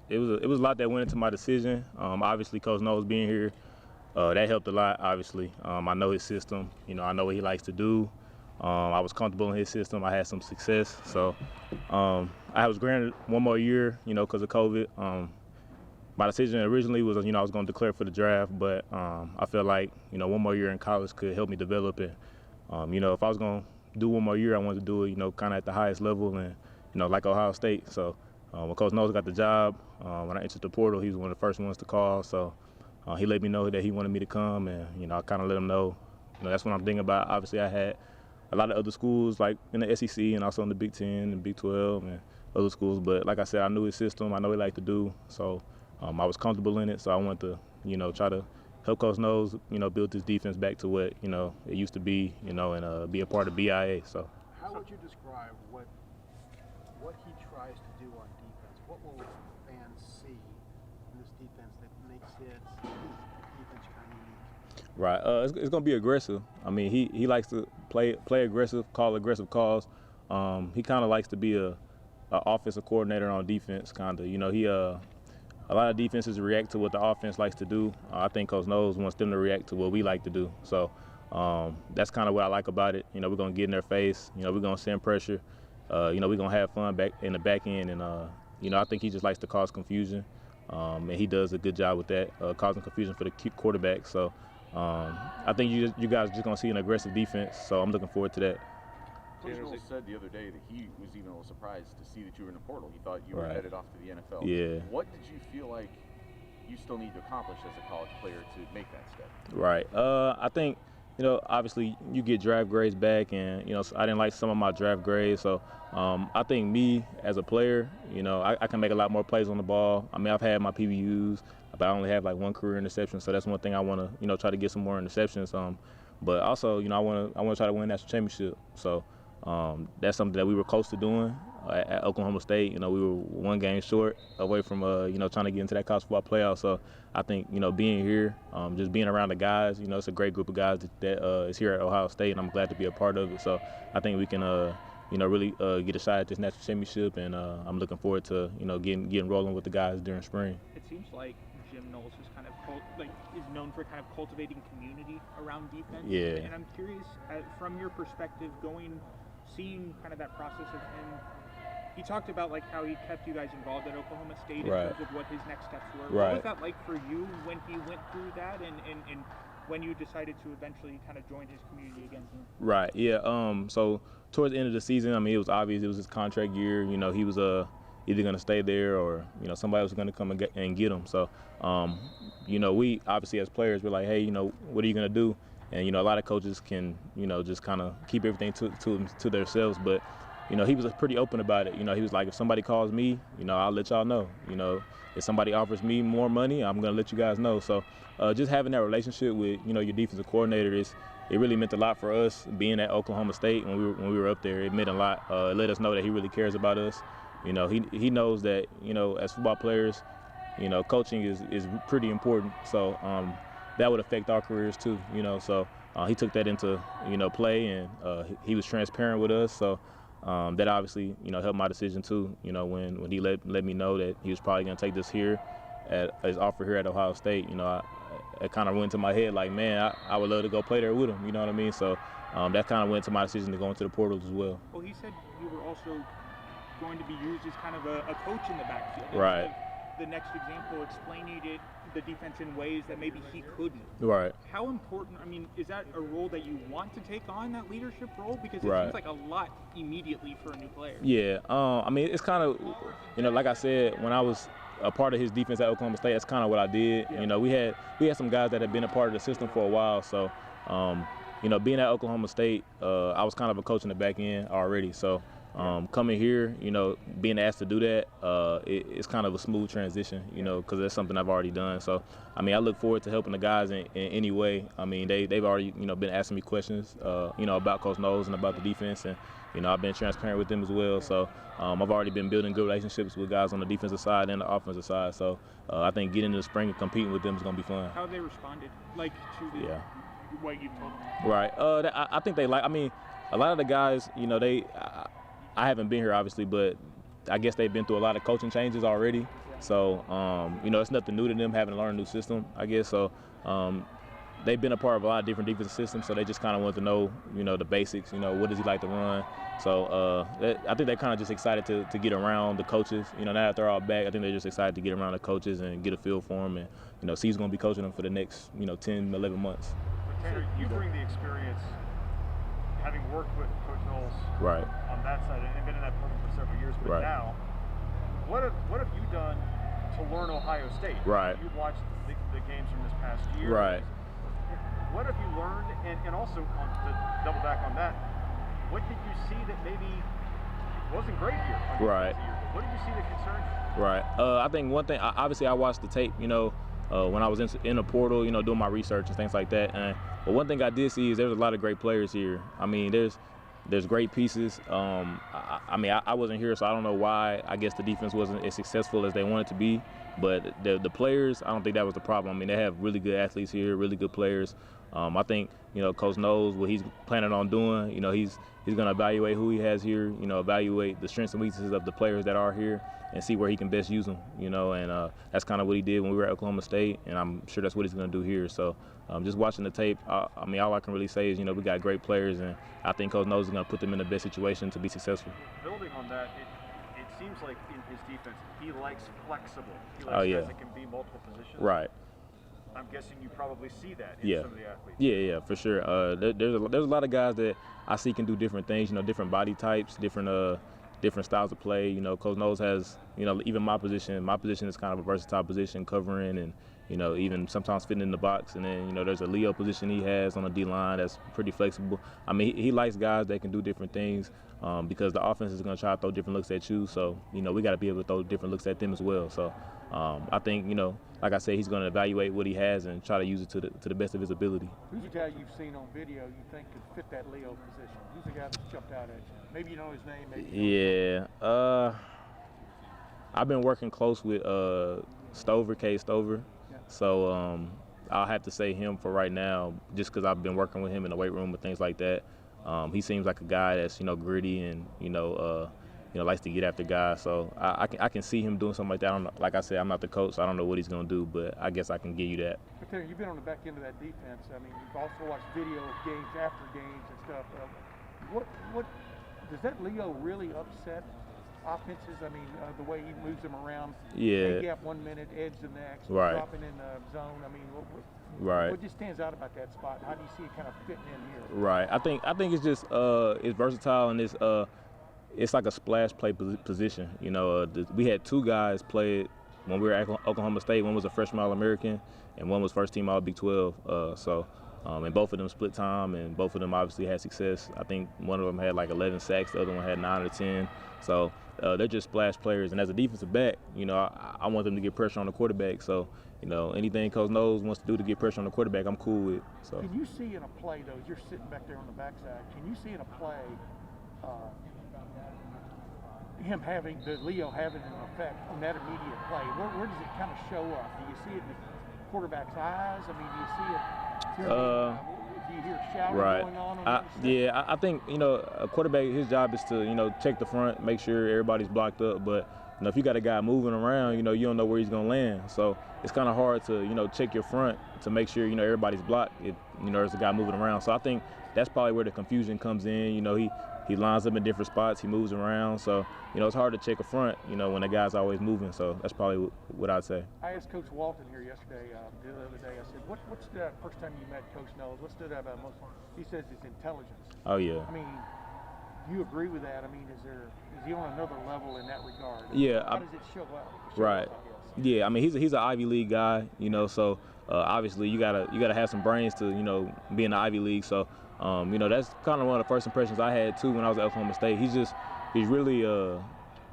it was a lot that went into my decision. Obviously, Coach Knowles being here, that helped a lot. Obviously, I know his system. I know what he likes to do. I was comfortable in his system. I had some success, so I was granted one more year. Because of COVID. My decision originally was, I was going to declare for the draft, but I felt like, one more year in college could help me develop it. If I was going to do one more year, I wanted to do it, kind of at the highest level and, like Ohio State. So when Coach Knowles got the job, when I entered the portal, he was one of the first ones to call. So he let me know that he wanted me to come, and, I kind of let him know. That's what I'm thinking about. Obviously, I had a lot of other schools, like in the SEC and also in the Big 10 and Big 12 and other schools. But like I said, I knew his system. I know what he liked to do. So I was comfortable in it. So I wanted to, try to help Coach Knowles, build this defense back to what, it used to be, and be a part of BIA. So how would you describe what he tries to do on defense? What will fans see in this defense that makes his defense kind of unique? Right. It's going to be aggressive. I mean, he likes to play aggressive, call aggressive calls. He kind of likes to be a offensive coordinator on defense, kind of. A lot of defenses react to what the offense likes to do. I think Coach Knowles wants them to react to what we like to do. So that's kind of what I like about it. We're going to get in their face. We're going to send pressure. We're going to have fun back in the back end. And, I think he just likes to cause confusion. And he does a good job with that, causing confusion for the quarterback. So I think you guys are just going to see an aggressive defense. So I'm looking forward to that. Coach Knowles said the other day that he was even a little surprised to see that you were in the portal. He thought you were Right. headed off to the NFL. Yeah. What did you feel like you still need to accomplish as a college player to make that step? Right. I think, obviously you get draft grades back, and, I didn't like some of my draft grades. So I think me as a player, I can make a lot more plays on the ball. I mean, I've had my PBUs, but I only have like one career interception. So that's one thing I want to, try to get some more interceptions. But also, I want to try to win a national championship. So that's something that we were close to doing at Oklahoma State. We were one game short away from, trying to get into that college football playoff. So I think, being here, just being around the guys, it's a great group of guys that is here at Ohio State, and I'm glad to be a part of it. So I think we can, really get a shot at this national championship, and I'm looking forward to, getting rolling with the guys during spring. It seems like Jim Knowles is kind of is known for kind of cultivating community around defense. Yeah. And I'm curious, from your perspective, seeing kind of that process of him. He talked about like how he kept you guys involved at Oklahoma State in Right. terms of what his next steps were. Right. What was that like for you when he went through that, and when you decided to eventually kind of join his community again? Right. Yeah. So towards the end of the season, I mean, it was obvious it was his contract year. He was either going to stay there or somebody was going to come and get him. So we obviously as players we're like, hey, what are you going to do? And a lot of coaches can just kind of keep everything to themselves, but he was pretty open about it. He was like, if somebody calls me, I'll let y'all know. If somebody offers me more money, I'm gonna let you guys know. So just having that relationship with your defensive coordinator it really meant a lot for us. Being at Oklahoma State when we were up there, it meant a lot. It let us know that he really cares about us. He knows that as football players, coaching is pretty important. So that would affect our careers too. So he took that into play, and he was transparent with us. So that obviously helped my decision too. When he let me know that he was probably going to take this here at his offer here at Ohio State. It kind of went to my head like, man, I would love to go play there with him. You know what I mean? So that kind of went to my decision to go into the portal as well. Well, he said you were also going to be used as kind of a coach in the backfield. Right. The next example, explaining the defense in ways that maybe he couldn't. Right. How important, is that a role that you want to take on, that leadership role? Because it Right. seems like a lot immediately for a new player. Yeah. It's kind of, like I said, when I was a part of his defense at Oklahoma State, that's kind of what I did. Yeah. We had some guys that had been a part of the system for a while. So, being at Oklahoma State, I was kind of a coach in the back end already. So, coming here, being asked to do that, it's kind of a smooth transition, because that's something I've already done. So, I look forward to helping the guys in any way. They've already, been asking me questions, about Coach Knowles and about the defense, and, I've been transparent with them as well. So, I've already been building good relationships with guys on the defensive side and the offensive side. So, I think getting into the spring and competing with them is going to be fun. How they responded, to what you've told them? Right. I think they like. A lot of the guys, I haven't been here obviously, but I guess they've been through a lot of coaching changes already. So, you know, it's nothing new to them having to learn a new system, I guess. So, they've been a part of a lot of different defensive systems, so they just kind of want to know, you know, the basics. You know, what does he like to run? So I think they're kind of just excited to get around the coaches. You know, now that they're all back, I think they're just excited to get around the coaches and get a feel for them, and you know, see who's going to be coaching them for the next 10, 11 months. But Tanner, you bring the experience, having worked with Coach Knowles Right. on that side and been in that program for several years. But Right. now, what have you done to learn Ohio State? Right. You've watched the games from this past year. Right. What have you learned, and also to double back on that, what did you see that maybe wasn't great here? Right. What did you see that concerned you? Right. I think one thing, obviously I watched the tape, you know, when I was in the portal, you know, doing my research and things like that. But one thing I did see is there's a lot of great players here. I mean, there's great pieces. I mean, I wasn't here, so I don't know why. I guess the defense wasn't as successful as they wanted to be. But the players, I don't think that was the problem. I mean, they have really good athletes here, really good players. I think, you know, Coach knows what he's planning on doing. You know, he's going to evaluate who he has here, you know, evaluate the strengths and weaknesses of the players that are here and see where he can best use them, you know, and that's kind of what he did when we were at Oklahoma State, and I'm sure that's what he's going to do here. So just watching the tape, I mean, all I can really say is, you know, we got great players, and I think Coach knows is going to put them in the best situation to be successful. Building on that, it seems like in his defense, he likes flexible. He likes guys that can be multiple positions. Right. I'm guessing you probably see that in some of the athletes. Yeah, for sure. There's a lot of guys that I see can do different things, you know, different body types, different styles of play. You know, Coach Knowles has, you know, even my position is kind of a versatile position, covering and, you know, even sometimes fitting in the box. And then, you know, there's a Leo position he has on the D-line that's pretty flexible. I mean, he likes guys that can do different things because the offense is going to try to throw different looks at you. So, you know, we got to be able to throw different looks at them as well. So I think, you know, like I said, he's going to evaluate what he has and try to use it to the best of his ability. Who's the guy you've seen on video you think could fit that Leo position? Who's the guy that's jumped out at you? Maybe you know his name. Maybe you Yeah. I've been working close with Stover, K. Stover. Yeah. So I'll have to say him for right now, just because I've been working with him in the weight room and things like that. He seems like a guy that's, you know, gritty and, you know, likes to get after guys. So I can see him doing something like that. I don't know, like I said, I'm not the coach, so I don't know what he's going to do, but I guess I can give you that. But Terry, you've been on the back end of that defense. I mean, you've also watched video of games after games and stuff. What does that Leo really upset offenses? I mean, the way he moves them around. Yeah. Gap 1 minute, edge the next, Right. dropping in the zone. I mean, Right. what just stands out about that spot? How do you see it kind of fitting in here? Right. I think it's just it's versatile, and it's like a splash play position. You know, we had two guys play when we were at Oklahoma State. One was a freshman All-American, and one was first team All Big 12. And both of them split time, and both of them obviously had success. I think one of them had like 11 sacks, the other one had 9 or 10. So they're just splash players. And as a defensive back, you know, I want them to get pressure on the quarterback. So, you know, anything Coach Knowles wants to do to get pressure on the quarterback, I'm cool with. So. Can you see in a play, though, you're sitting back there on the backside, can you see in a play Leo having an effect on that immediate play? Where does it kind of show up? Do you see it in the quarterback's eyes? I mean, do you see it? Do you hear shouting going on yeah, I think, you know, a quarterback, his job is to, you know, check the front, make sure everybody's blocked up. But, you know, if you got a guy moving around, you know, you don't know where he's going to land. So it's kind of hard to, you know, check your front to make sure, you know, everybody's blocked if, you know, there's a guy moving around. So I think that's probably where the confusion comes in. You know, he lines up in different spots, he moves around. So, you know, it's hard to check a front, you know, when a guy's always moving. So that's probably what I'd say. I asked Coach Walton here yesterday, the other day, I said, what's the first time you met Coach Knowles? What stood out about most? He says it's intelligence. Oh, yeah. I mean, do you agree with that? I mean, is he on another level in that regard? Yeah. How does it show up? Right. Yeah, I mean, he's an Ivy League guy, you know, so obviously you gotta have some brains to, you know, be in the Ivy League. So, you know, that's kind of one of the first impressions I had too when I was at Oklahoma State. He's really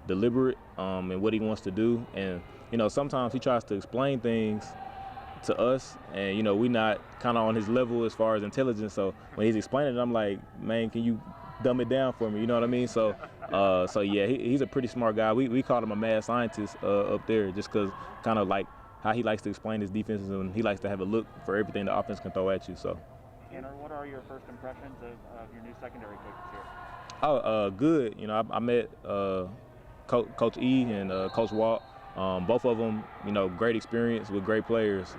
deliberate in what he wants to do, and you know, sometimes he tries to explain things to us, and you know, we're not kind of on his level as far as intelligence. So when he's explaining it, I'm like, man, can you dumb it down for me? You know what I mean? So, yeah, he's a pretty smart guy. We called him a mad scientist up there, just because kind of like how he likes to explain his defenses, and he likes to have a look for everything the offense can throw at you. So. Tanner, what are your first impressions of your new secondary coaches here? Oh, good. You know, I met Coach E and Coach Walt. both of them, you know, great experience with great players.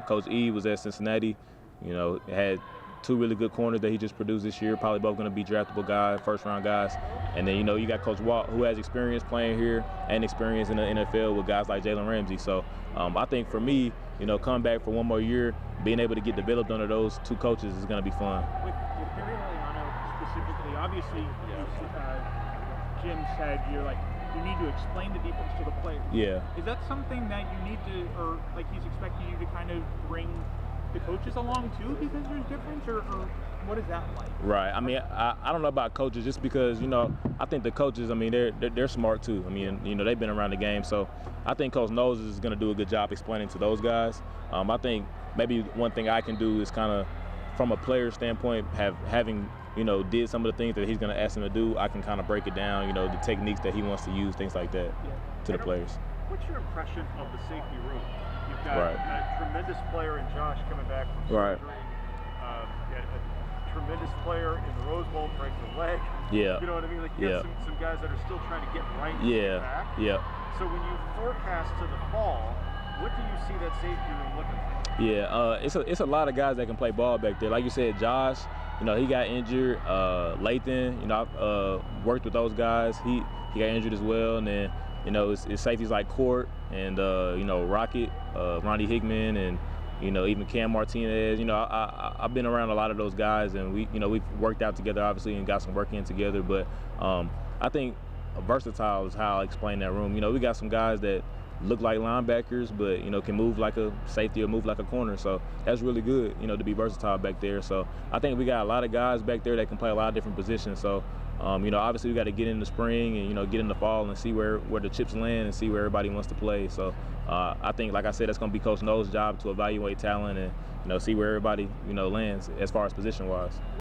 Coach E was at Cincinnati, you know, had 2 really good corners that he just produced this year, probably both going to be draftable guys, first-round guys. And then, you know, you got Coach Walt, who has experience playing here and experience in the NFL with guys like Jalen Ramsey. So I think for me, you know, coming back for one more year, being able to get developed under those 2 coaches is going to be fun. With Perry Eliano specifically, obviously, Jim said you need to explain the defense to the players. Yeah. Is that something that you need to, or like he's expecting you to kind of bring the coaches along too because there's difference, or what is that like? Right. I mean, I don't know about coaches just because, you know, I think the coaches, I mean, they're smart too. I mean, you know, they've been around the game, so I think Coach Knowles is going to do a good job explaining to those guys. I think maybe one thing I can do is kind of, from a player standpoint, having you know, did some of the things that he's going to ask them to do, I can kind of break it down, you know, the techniques that he wants to use, things like that, to the players. What's your impression of the safety room? You've got Right. a tremendous player in Josh coming back from Right. surgery. You got a tremendous player in the Rose Bowl, breaks a leg. Yeah. You know what I mean? Like, you got some guys that are still trying to get right and get back. Yeah. So when you forecast to the fall, what do you see that safety room looking like? Yeah, it's a lot of guys that can play ball back there. Like you said, Josh, you know, he got injured. Lathan, you know, I've worked with those guys. He got injured as well. And then, you know, it's safeties like Court and, you know, Rocket, Ronnie Hickman, and, you know, even Cam Martinez. You know, I've been around a lot of those guys, and we've worked out together, obviously, and got some work in together. But I think versatile is how I explain that room. You know, we got some guys that look like linebackers, but, you know, can move like a safety or move like a corner. So that's really good, you know, to be versatile back there. So I think we got a lot of guys back there that can play a lot of different positions. So, you know, obviously we got to get in the spring and, you know, get in the fall and see where the chips land and see where everybody wants to play. So I think, like I said, that's going to be Coach Knowles' job to evaluate talent and, you know, see where everybody, you know, lands as far as position-wise.